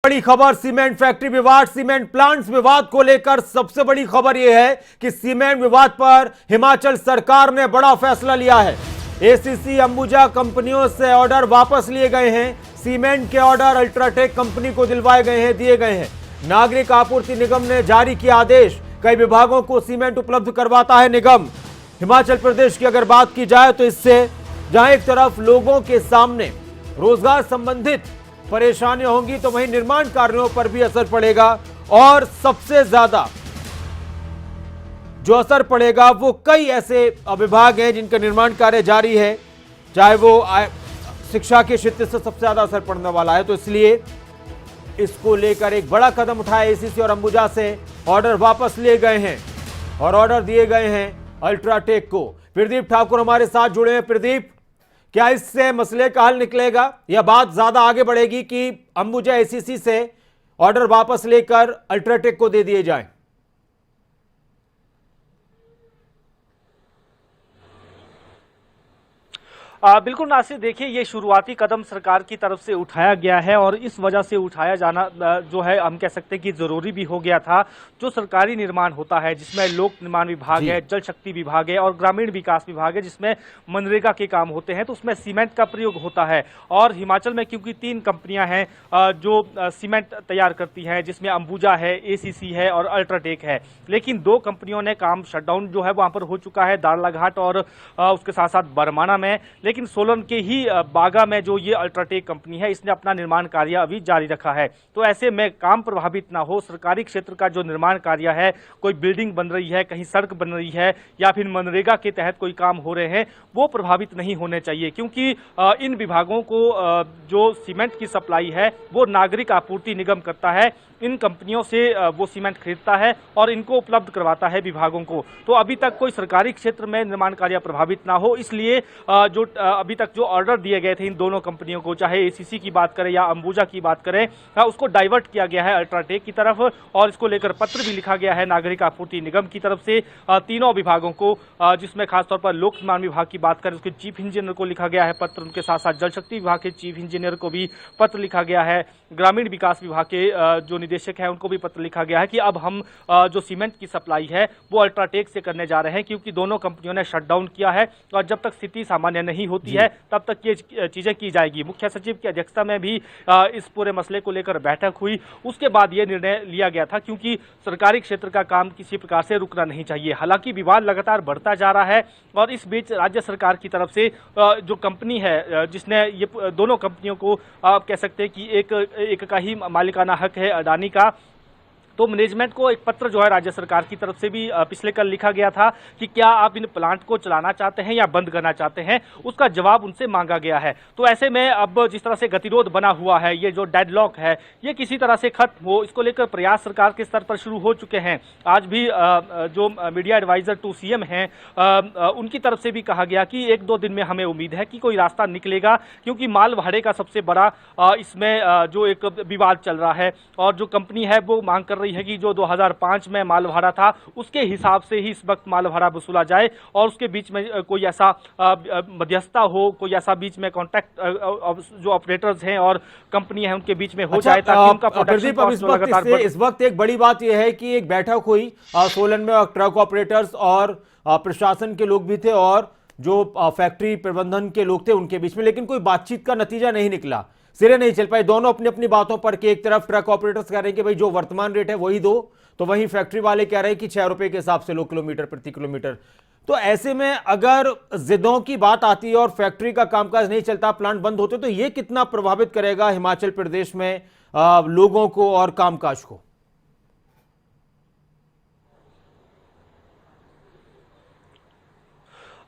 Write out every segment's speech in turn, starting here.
बड़ी खबर cement factory विवाद, सीमेंट प्लांट्स विवाद को लेकर सबसे बड़ी खबर यह है कि सीमेंट विवाद पर हिमाचल सरकार ने बड़ा फैसला लिया है। एसीसी अंबुजा कंपनियों से ऑर्डर वापस लिए गए हैं। सीमेंट के ऑर्डर अल्ट्राटेक कंपनी को दिलवाए गए हैं, दिए गए हैं। नागरिक आपूर्ति निगम ने जारी किया आदेश। कई विभागों को सीमेंट उपलब्ध करवाता है निगम। हिमाचल प्रदेश की अगर बात की जाए तो इससे जहां एक तरफ लोगों के सामने रोजगार संबंधित परेशानियां होंगी तो वहीं निर्माण कार्यों पर भी असर पड़ेगा, और सबसे ज्यादा जो असर पड़ेगा वो कई ऐसे विभाग हैं जिनका निर्माण कार्य जारी है, चाहे वो शिक्षा के क्षेत्र से सबसे ज्यादा असर पड़ने वाला है। तो इसलिए इसको लेकर एक बड़ा कदम उठाया एसीसी और अंबुजा से ऑर्डर वापस लिए गए हैं और ऑर्डर दिए गए हैं अल्ट्राटेक को। प्रदीप ठाकुर हमारे साथ जुड़े हैं। प्रदीप, क्या इससे मसले का हल निकलेगा या बात ज्यादा आगे बढ़ेगी कि अंबुजा एसीसी से ऑर्डर वापस लेकर अल्ट्राटेक को दे दिए जाएं? बिल्कुल नासिर, देखिए ये शुरुआती कदम सरकार की तरफ से उठाया गया है और इस वजह से उठाया जाना जो है हम कह सकते हैं कि जरूरी भी हो गया था। जो सरकारी निर्माण होता है जिसमें लोक निर्माण विभाग है, जल शक्ति विभाग है और ग्रामीण विकास विभाग है, जिसमें मनरेगा के काम होते हैं, तो उसमें सीमेंट का प्रयोग होता है। और हिमाचल में क्योंकि 3 कंपनियां हैं जो सीमेंट तैयार करती हैं, जिसमें अंबुजा है, एसीसी है और अल्ट्राटेक है, लेकिन 2 कंपनियों ने काम शटडाउन जो है वहां पर हो चुका है, दाड़लाघाट और उसके साथ साथ बरमाना में। लेकिन सोलन के ही बागा में जो ये अल्ट्राटेक कंपनी है, इसने अपना निर्माण कार्य अभी जारी रखा है। तो ऐसे में काम प्रभावित ना हो, सरकारी क्षेत्र का जो निर्माण कार्य है, कोई बिल्डिंग बन रही है, कहीं सड़क बन रही है या फिर मनरेगा के तहत कोई काम हो रहे हैं, वो प्रभावित नहीं होने चाहिए। क्योंकि इन विभागों को जो सीमेंट की सप्लाई है वो नागरिक आपूर्ति निगम करता है। इन कंपनियों से वो सीमेंट खरीदता है और इनको उपलब्ध करवाता है विभागों को। तो अभी तक कोई सरकारी क्षेत्र में निर्माण कार्य प्रभावित ना हो, इसलिए जो अभी तक जो ऑर्डर दिए गए थे इन दोनों कंपनियों को, चाहे एसीसी की बात करें या अंबुजा की बात करें, उसको डाइवर्ट किया गया है अल्ट्राटेक की तरफ। और इसको लेकर पत्र भी लिखा गया है नागरिक आपूर्ति निगम की तरफ से तीनों विभागों को, जिसमें खासतौर पर लोक निर्माण विभाग की बात करें उसके चीफ इंजीनियर को लिखा गया है पत्र। उनके साथ साथ जल शक्ति विभाग के चीफ इंजीनियर को भी पत्र लिखा गया है। ग्रामीण विकास विभाग के जो निदेशक है उनको भी पत्र लिखा गया है कि अब हम जो सीमेंट की सप्लाई है वो अल्ट्राटेक से करने जा रहे हैं, क्योंकि दोनों कंपनियों ने शटडाउन किया है और जब तक स्थिति सामान्य नहीं होती है तब तक ये चीजें की जाएगी। मुख्य सचिव की अध्यक्षता में भी इस पूरे मसले को लेकर बैठक हुई, उसके बाद ये निर्णय लिया गया था, क्योंकि सरकारी क्षेत्र का काम किसी प्रकार से रुकना नहीं चाहिए। हालांकि विवाद लगातार बढ़ता जा रहा है और इस बीच राज्य सरकार की तरफ से जो कंपनी है जिसने ये दोनों कंपनियों को आप कह सकते हैं कि एक का ही मालिकाना हक है, अडानी का, तो मैनेजमेंट को एक पत्र जो है राज्य सरकार की तरफ से भी पिछले कल लिखा गया था कि क्या आप इन प्लांट को चलाना चाहते हैं या बंद करना चाहते हैं, उसका जवाब उनसे मांगा गया है। तो ऐसे में अब जिस तरह से गतिरोध बना हुआ है, ये जो डेडलॉक है ये किसी तरह से खत्म हो, इसको लेकर प्रयास सरकार के स्तर पर शुरू हो चुके हैं। आज भी जो मीडिया एडवाइजर टू सीएम हैं उनकी तरफ से भी कहा गया कि 1-2 दिन में हमें उम्मीद है कि कोई रास्ता निकलेगा, क्योंकि माल भाड़े का सबसे बड़ा इसमें जो एक विवाद चल रहा है और जो कंपनी है वो मांग कर है कि जो 2005 में माल भाड़ा था उसके हिसाब से ही इस वक्त माल भाड़ा वसूला जाए और उसके बीच में कोई ऐसा मध्यस्थता हो, कोई ऐसा बीच में कॉन्ट्रैक्ट जो ऑपरेटर्स हैं और कंपनी है उनके बीच में हो जाए ताकि उनका प्रोडक्शन कॉस्ट लगातार बढ़े। इस वक्त एक बड़ी बात यह है कि एक बैठक हुई सोलन में, ट्रक ऑपरेटर्स और प्रशासन के लोग भी थे और जो फैक्ट्री प्रबंधन के लोग थे उनके बीच में, लेकिन कोई बातचीत का नतीजा नहीं निकला, सिरे नहीं चल पाए। दोनों अपनी अपनी बातों पर कि एक तरफ ट्रक ऑपरेटर्स कह रहे हैं कि भाई जो वर्तमान रेट है वही दो, तो वहीं फैक्ट्री वाले कह रहे हैं कि 6 रुपए के हिसाब से लो किलोमीटर प्रति किलोमीटर। तो ऐसे में अगर जिदों की बात आती है और फैक्ट्री का कामकाज नहीं चलता, प्लांट बंद होते, तो ये कितना प्रभावित करेगा हिमाचल प्रदेश में लोगों को और कामकाज को?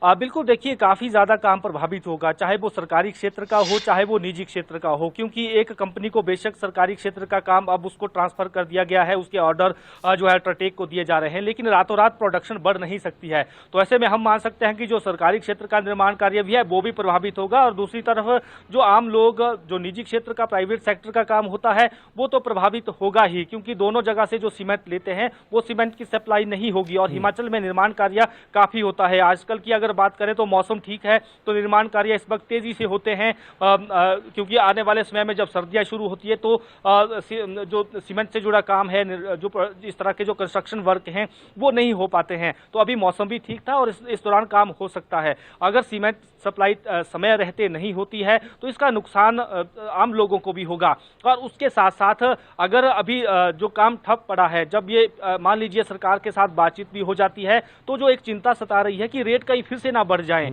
बिल्कुल, देखिए काफ़ी ज़्यादा काम प्रभावित होगा, चाहे वो सरकारी क्षेत्र का हो चाहे वो निजी क्षेत्र का हो, क्योंकि एक कंपनी को बेशक सरकारी क्षेत्र का काम अब उसको ट्रांसफर कर दिया गया है, उसके ऑर्डर जो है अल्ट्राटेक को दिए जा रहे हैं, लेकिन रातों रात प्रोडक्शन बढ़ नहीं सकती है। तो ऐसे में हम मान सकते हैं कि जो सरकारी क्षेत्र का निर्माण कार्य भी है वो भी प्रभावित होगा और दूसरी तरफ जो आम लोग, जो निजी क्षेत्र का, प्राइवेट सेक्टर का काम होता है वो तो प्रभावित होगा ही, क्योंकि दोनों जगह से जो सीमेंट लेते हैं वो सीमेंट की सप्लाई नहीं होगी। और हिमाचल में निर्माण कार्य काफ़ी होता है। आजकल की अगर अगर बात करें तो मौसम ठीक है, तो निर्माण कार्य इस वक्त तेजी से होते हैं, क्योंकि आने वाले समय में जब सर्दियां शुरू होती है तो जो सीमेंट से जुड़ा काम है, जो इस तरह के जो कंस्ट्रक्शन वर्क हैं वो नहीं हो पाते हैं। तो अभी मौसम भी ठीक था और इस दौरान काम हो सकता है। अगर सीमेंट सप्लाई समय रहते नहीं होती है तो इसका नुकसान आम लोगों को भी होगा। और उसके साथ साथ अगर अभी जो काम ठप पड़ा है, जब ये मान लीजिए सरकार के साथ बातचीत भी हो जाती है, तो जो एक चिंता सता रही है कि रेट कहीं फिर से ना बढ़ जाए,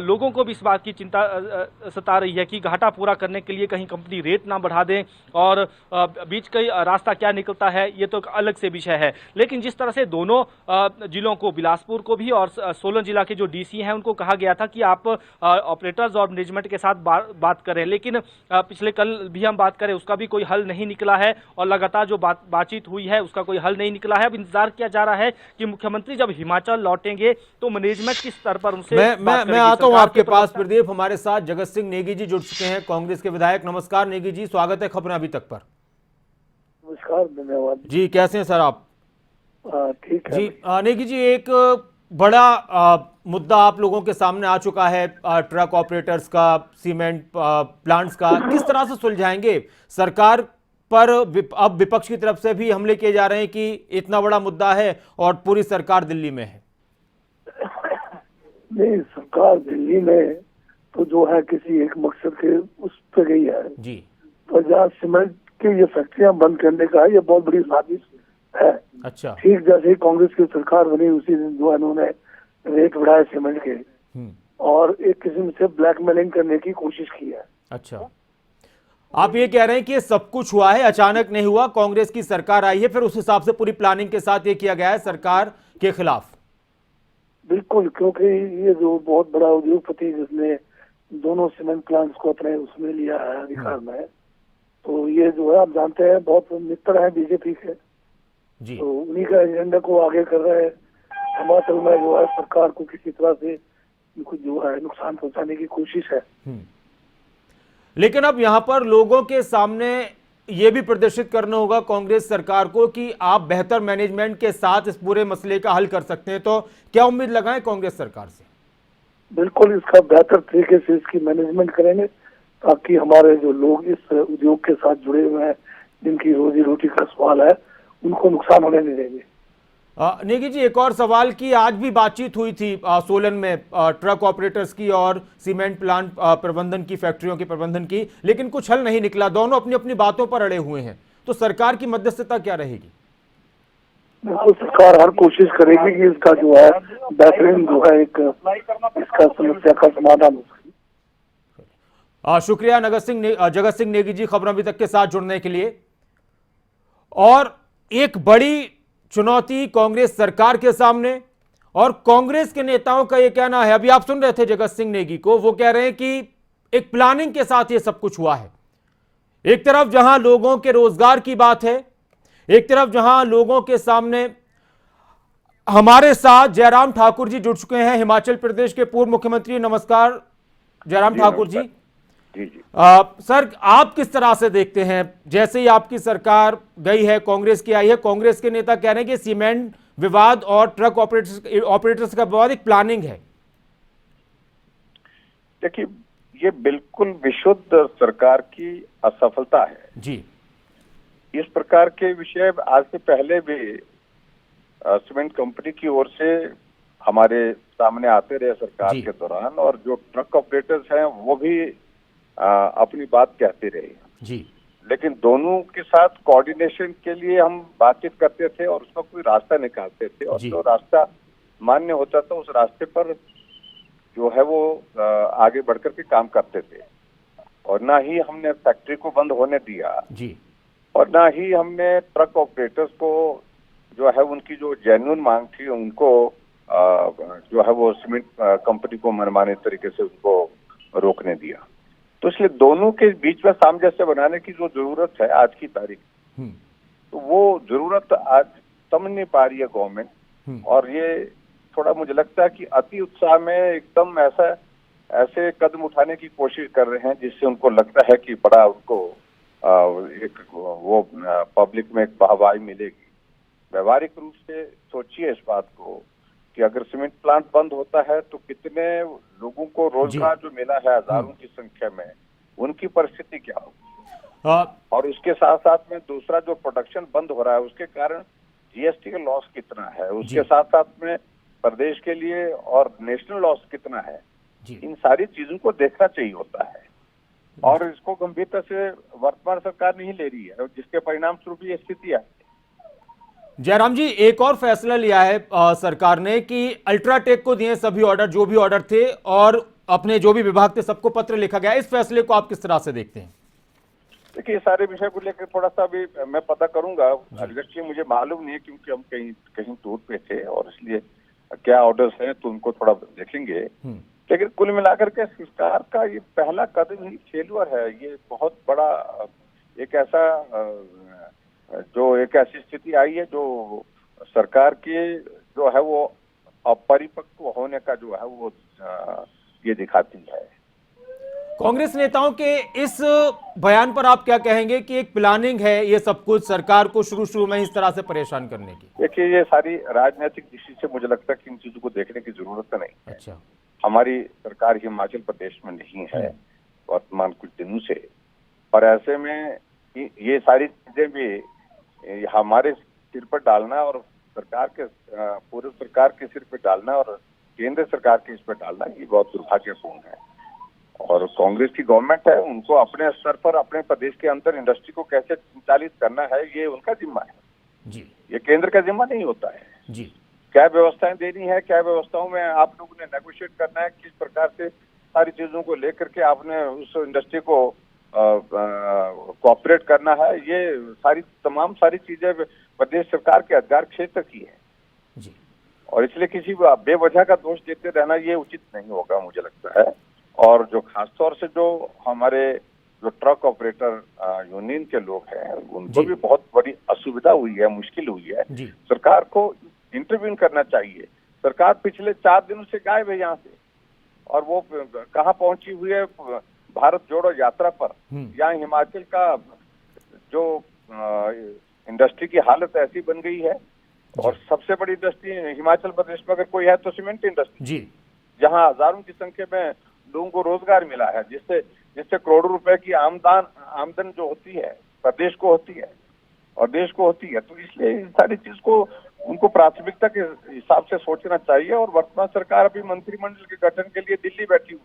लोगों को भी इस बात की चिंता सता रही है कि घाटा पूरा करने के लिए कहीं कंपनी रेट ना बढ़ा दें, और बीच का रास्ता क्या निकलता है ये तो एक अलग से विषय है। लेकिन जिस तरह से दोनों जिलों को, बिलासपुर को भी और सोलन जिला के जो डीसी हैं उनको कहा गया था कि आप ऑपरेटर्स और मैनेजमेंट के साथ बात करें, लेकिन पिछले कल भी हम बात करें उसका भी कोई हल नहीं निकला है, और लगातार जो बातचीत हुई है उसका कोई हल नहीं निकला है। अब इंतजार किया जा रहा है कि मुख्यमंत्री जब हिमाचल लौटेंगे तो मैनेजमेंट किस स्तर पर उनसे मैं आता हूं आपके पास। प्रदीप, हमारे साथ जगत सिंह नेगी जी जुड़ चुके हैं, कांग्रेस के विधायक। नमस्कार नेगी जी, स्वागत है खबरें अभी तक पर। नमस्कार, धन्यवाद जी। कैसे हैं सर आप? ठीक है जी। नेगी जी, एक बड़ा मुद्दा आप लोगों के सामने आ चुका है, ट्रक ऑपरेटर्स का, सीमेंट प्लांट्स का। किस तरह से सुलझाएंगे? सरकार पर अब विपक्ष की तरफ से भी हमले किए जा रहे हैं कि इतना बड़ा मुद्दा है और पूरी सरकार दिल्ली में है। नहीं, सरकार दिल्ली में तो जो है किसी एक मकसद के उस पे गई है जी। तो जहाँ सीमेंट की ये फैक्ट्रियां बंद करने का ये बहुत बड़ी साजिश है। अच्छा। ठीक जैसे ही कांग्रेस की सरकार बनी उसी दिन जो इन्होंने रेट बढ़ाए सीमेंट के और एक किस्म से ब्लैकमेलिंग करने की कोशिश की है। अच्छा, आप ये कह रहे हैं कि ये सब कुछ हुआ है, अचानक नहीं हुआ, कांग्रेस की सरकार आई है, फिर उस हिसाब से पूरी प्लानिंग के साथ ये किया गया है सरकार के खिलाफ? बिल्कुल, क्योंकि ये जो बहुत बड़ा उद्योगपति जिसने दोनों सीमेंट प्लांट्स को अपने उसमें लिया है अधिकार में, तो ये जो है आप जानते हैं बहुत मित्र है बीजेपी के जी। तो उन्हीं का एजेंडा को आगे कर रहे हैं। हिमाचल में जो है सरकार को किसी तरह से जो है नुकसान पहुंचाने की कोशिश है। लेकिन अब यहां पर लोगों के सामने यह भी प्रदर्शित करना होगा कांग्रेस सरकार को कि आप बेहतर मैनेजमेंट के साथ इस पूरे मसले का हल कर सकते हैं। तो क्या उम्मीद लगाएं कांग्रेस सरकार से? बिल्कुल, इसका बेहतर तरीके से इसकी मैनेजमेंट करेंगे ताकि हमारे जो लोग इस उद्योग के साथ जुड़े हुए हैं, जिनकी रोजी रोटी का सवाल है, उनको नुकसान होने नहीं देंगे। नेगी जी, एक और सवाल की आज भी बातचीत हुई थी सोलन में ट्रक ऑपरेटर्स की और सीमेंट प्लांट प्रबंधन की, फैक्ट्रियों के प्रबंधन की, लेकिन कुछ हल नहीं निकला। दोनों अपनी अपनी बातों पर अड़े हुए हैं। तो सरकार की मध्यस्थता क्या रहेगी? बिल्कुल, सरकार हर कोशिश करेगी कि इसका जो है बेहतरीन जो है एक इसका समस्या का समाधान हो सके। शुक्रिया जगत सिंह नेगी जी खबरों अभी तक के साथ जुड़ने के लिए। और एक बड़ी चुनौती कांग्रेस सरकार के सामने, और कांग्रेस के नेताओं का यह कहना है, अभी आप सुन रहे थे जगत सिंह नेगी को, वो कह रहे हैं कि एक प्लानिंग के साथ ये सब कुछ हुआ है। एक तरफ जहां लोगों के रोजगार की बात है, एक तरफ जहां लोगों के सामने। हमारे साथ जयराम ठाकुर जी जुड़ चुके हैं, हिमाचल प्रदेश के पूर्व मुख्यमंत्री। नमस्कार जयराम ठाकुर जी। जी जी। सर, आप किस तरह से देखते हैं, जैसे ही आपकी सरकार गई है, कांग्रेस की आई है, कांग्रेस के नेता कह रहे हैं कि सीमेंट विवाद और ट्रक ऑपरेटर्स का विवाद एक प्लानिंग है? देखिए, ये बिल्कुल विशुद्ध सरकार की असफलता है जी। इस प्रकार के विषय आज से पहले भी सीमेंट कंपनी की ओर से हमारे सामने आते रहे सरकार के दौरान, और जो ट्रक ऑपरेटर्स हैं वो भी अपनी बात कहते रहे जी। लेकिन दोनों के साथ कोऑर्डिनेशन के लिए हम बातचीत करते थे और उसका कोई रास्ता निकालते थे, और जो रास्ता मान्य होता था उस रास्ते पर जो है वो आगे बढ़कर के काम करते थे। और ना ही हमने फैक्ट्री को बंद होने दिया जी, और ना ही हमने ट्रक ऑपरेटर्स को जो है उनकी जो जेन्युइन मांग थी उनको जो है वो सीमेंट कंपनी को मनमाने तरीके से उनको रोकने दिया। तो इसलिए दोनों के बीच में सामंजस्य बनाने की जो जरूरत है आज की तारीख, तो वो जरूरत आज समझ नहीं पा रही है गवर्नमेंट। और ये थोड़ा मुझे लगता है कि अति उत्साह में एकदम ऐसे कदम उठाने की कोशिश कर रहे हैं जिससे उनको लगता है कि बड़ा उनको एक वो पब्लिक में एक वाहवाही मिलेगी। व्यवहारिक रूप से सोचिए इस बात को कि अगर सीमेंट प्लांट बंद होता है तो कितने लोगों को रोजगार जो मिला है हजारों की संख्या में, उनकी परिस्थिति क्या होगी। और उसके साथ साथ में दूसरा जो प्रोडक्शन बंद हो रहा है उसके कारण जीएसटी का लॉस कितना है, उसके साथ साथ में प्रदेश के लिए और नेशनल लॉस कितना है, इन सारी चीजों को देखना चाहिए होता है। और इसको गंभीरता से वर्तमान सरकार नहीं ले रही है, जिसके परिणाम स्वरूप ये स्थिति है। जयराम जी, एक और फैसला लिया है सरकार ने कि अल्ट्राटेक को दिए सभी ऑर्डर, जो भी ऑर्डर थे, और अपने जो भी विभाग थे सबको पत्र लिखा गया। इस फैसले को आप किस तरह से देखते हैं? देखिए, सारे विषय को लेकर थोड़ा सा अभी मैं पता करूंगा, एग्जैक्टली मुझे मालूम नहीं है क्योंकि हम कहीं टूर पे थे, और इसलिए क्या ऑर्डर्स हैं तो उनको थोड़ा देखेंगे। लेकिन कुल मिलाकर के सरकार का ये पहला कदम ही फेल्यूर है। ये बहुत बड़ा एक ऐसी स्थिति आई है जो सरकार के जो है वो अपरिपक्व होने का जो है वो ये दिखाती है। कांग्रेस नेताओं के इस बयान पर आप क्या कहेंगे कि एक प्लानिंग है ये सब कुछ सरकार को शुरू में इस तरह से परेशान करने की? देखिए, ये सारी राजनीतिक दृष्टि से मुझे लगता है कि इन चीजों को देखने की जरूरत नहीं है। अच्छा, हमारी सरकार हिमाचल प्रदेश में नहीं है वर्तमान कुछ दिनों से, और ऐसे में ये सारी चीजें भी हमारे सिर पर डालना और सरकार के पूर्व सरकार के सिर पर डालना और केंद्र सरकार के इस पर डालना, ये बहुत दुर्भाग्यपूर्ण है। और कांग्रेस की गवर्नमेंट है, उनको अपने स्तर पर अपने प्रदेश के अंदर इंडस्ट्री को कैसे संचालित करना है ये उनका जिम्मा है जी, ये केंद्र का जिम्मा नहीं होता है जी। क्या व्यवस्थाएं देनी है, क्या व्यवस्थाओं में आप लोगों ने नेगोशिएट करना है, किस प्रकार से सारी चीजों को लेकर के आपने उस इंडस्ट्री को कोऑपरेट करना है, ये तमाम सारी चीजें प्रदेश सरकार के अधिकार क्षेत्र की है जी। और इसलिए किसी बेवजह का दोष देते रहना ये उचित नहीं होगा मुझे लगता है। और जो खासतौर से जो हमारे जो ट्रक ऑपरेटर यूनियन के लोग हैं, उनको भी बहुत बड़ी असुविधा हुई है, मुश्किल हुई है। सरकार को इंटरव्यू करना चाहिए। सरकार पिछले 4 दिनों से गायब है यहाँ से, और वो कहाँ पहुंची हुई है? भारत जोड़ो यात्रा पर। यहाँ हिमाचल का जो इंडस्ट्री की हालत ऐसी बन गई है, और सबसे बड़ी इंडस्ट्री हिमाचल प्रदेश में अगर कोई है तो सीमेंट इंडस्ट्री जी, जहाँ हजारों की संख्या में लोगों को रोजगार मिला है, जिससे करोड़ों रुपए की आमदन जो होती है प्रदेश को होती है और देश को होती है। तो इसलिए इस सारी चीज को उनको प्राथमिकता के हिसाब से सोचना चाहिए। और वर्तमान सरकार अभी मंत्रिमंडल के गठन के लिए दिल्ली बैठी हुई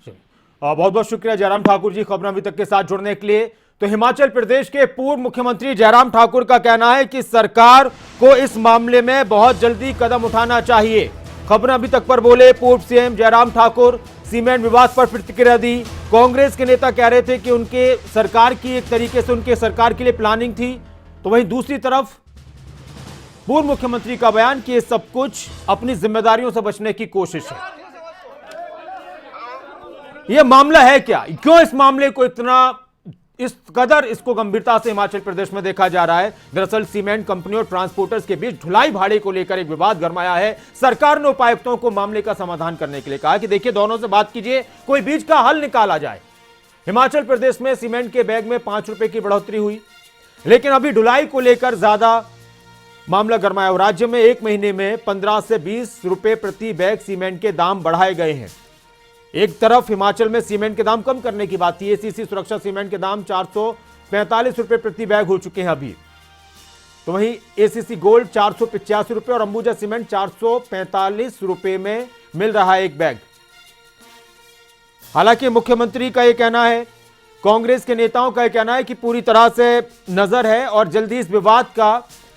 है। बहुत बहुत शुक्रिया जयराम ठाकुर जी खबर अभी तक के साथ जुड़ने के लिए। तो हिमाचल प्रदेश के पूर्व मुख्यमंत्री जयराम ठाकुर का कहना है कि सरकार को इस मामले में बहुत जल्दी कदम उठाना चाहिए। खबर अभी तक पर बोले पूर्व सीएम जयराम ठाकुर, सीमेंट विवाद पर प्रतिक्रिया दी। कांग्रेस के नेता कह रहे थे कि उनके सरकार की एक तरीके से उनके सरकार के लिए प्लानिंग थी, तो वहीं दूसरी तरफ पूर्व मुख्यमंत्री का बयान कि ये सब कुछ अपनी जिम्मेदारियों से बचने की कोशिश है। यह मामला है क्या, क्यों इस मामले को इस कदर इसको गंभीरता से हिमाचल प्रदेश में देखा जा रहा है? दरअसल सीमेंट कंपनियों और ट्रांसपोर्टर्स के बीच ढुलाई भाड़े को लेकर एक विवाद गरमाया है। सरकार ने उपायुक्तों को मामले का समाधान करने के लिए कहा कि देखिए दोनों से बात कीजिए, कोई बीच का हल निकाला जाए। हिमाचल प्रदेश में सीमेंट के बैग में 5 रुपए की बढ़ोतरी हुई, लेकिन अभी ढुलाई को लेकर ज्यादा मामला गरमाया। राज्य में 1 महीने में 15 से 20 रुपए प्रति बैग सीमेंट के दाम बढ़ाए गए हैं। एक तरफ हिमाचल में सीमेंट के दाम कम करने की बात थी। एसीसी सुरक्षा सीमेंट के दाम 445 रुपए प्रति बैग हो चुके हैं अभी, तो वहीं एसीसी गोल्ड 485 रुपए और अंबुजा सीमेंट 445 रुपए में मिल रहा है एक बैग। हालांकि मुख्यमंत्री का यह कहना है, कांग्रेस के नेताओं का यह कहना है कि पूरी तरह से नजर है और जल्दी इस विवाद का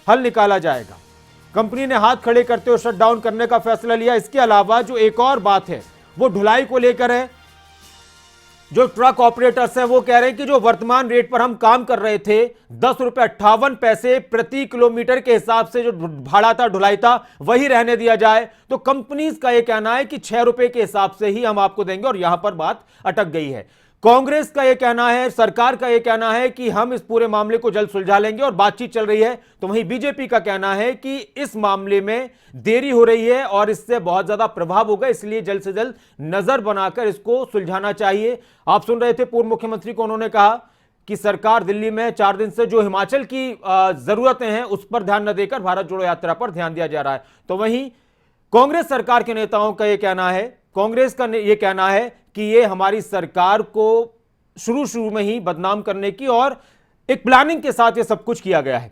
हल निकाला जाएगा। कंपनी ने हाथ खड़े करते हुए शटडाउन करने का फैसला लिया। इसके अलावा जो एक और बात है वो ढुलाई को लेकर है। जो ट्रक ऑपरेटर्स हैं वो कह रहे हैं कि जो वर्तमान रेट पर हम काम कर रहे थे 10 रुपए 58 पैसे प्रति किलोमीटर के हिसाब से जो भाड़ा था, ढुलाई था, वही रहने दिया जाए। तो कंपनीज का यह कहना है कि 6 रुपए के हिसाब से ही हम आपको देंगे, और यहां पर बात अटक गई है। कांग्रेस का यह कहना है, सरकार का यह कहना है कि हम इस पूरे मामले को जल्द सुलझा लेंगे और बातचीत चल रही है। तो वहीं बीजेपी का कहना है कि इस मामले में देरी हो रही है और इससे बहुत ज्यादा प्रभाव होगा, इसलिए जल्द से जल्द नजर बनाकर इसको सुलझाना चाहिए। आप सुन रहे थे पूर्व मुख्यमंत्री को, उन्होंने कहा कि सरकार दिल्ली में 4 दिन से जो हिमाचल की जरूरतें हैं उस पर ध्यान न देकर भारत जोड़ो यात्रा पर ध्यान दिया जा रहा है। तो वहीं कांग्रेस सरकार के नेताओं का यह कहना है, कांग्रेस का यह कहना है कि ये हमारी सरकार को शुरू में ही बदनाम करने की और एक प्लानिंग के साथ ये सब कुछ किया गया है।